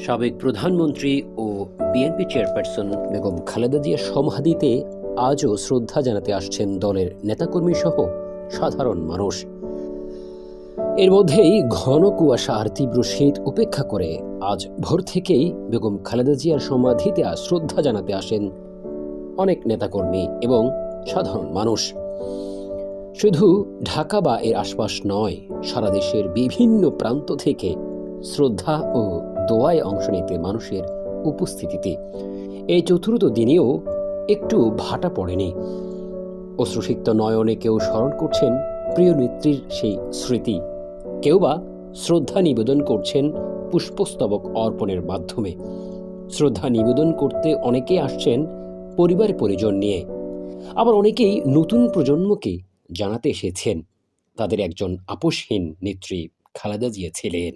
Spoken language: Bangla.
সাবেক প্রধানমন্ত্রী ও বিএনপি চেয়ারপারসন বেগম খালেদা জিয়ার সমাধিতে আজও শ্রদ্ধা জানাতে আসছেন দলের নেতাকর্মী সহ সাধারণ মানুষ। এর মধ্যেই ঘন কুয়াশা আর তীব্র শীত উপেক্ষা করে আজ ভোর থেকেই বেগম খালেদা জিয়ার সমাধিতে শ্রদ্ধা জানাতে আসেন অনেক নেতাকর্মী এবং সাধারণ মানুষ। শুধু ঢাকা বা এর আশপাশ নয়, সারা দেশের বিভিন্ন প্রান্ত থেকে শ্রদ্ধা ও দোয়ায় অংশ নিতে মানুষের উপস্থিতিতে এই চতুর্থ দিনেও একটু ভাটা পড়েনি। অশ্রুসিক্ত নয়নে কেউ স্মরণ করছেন প্রিয় নেত্রীর সেই স্মৃতি, কেউ বা শ্রদ্ধা নিবেদন করছেন পুষ্পস্তবক অর্পণের মাধ্যমে। শ্রদ্ধা নিবেদন করতে অনেকেই আসছেন পরিবার পরিজন নিয়ে, আবার অনেকেই নতুন প্রজন্মকে জানাতে এসেছেন তাদের একজন আপোষহীন নেত্রী খালেদা জিয়া ছিলেন।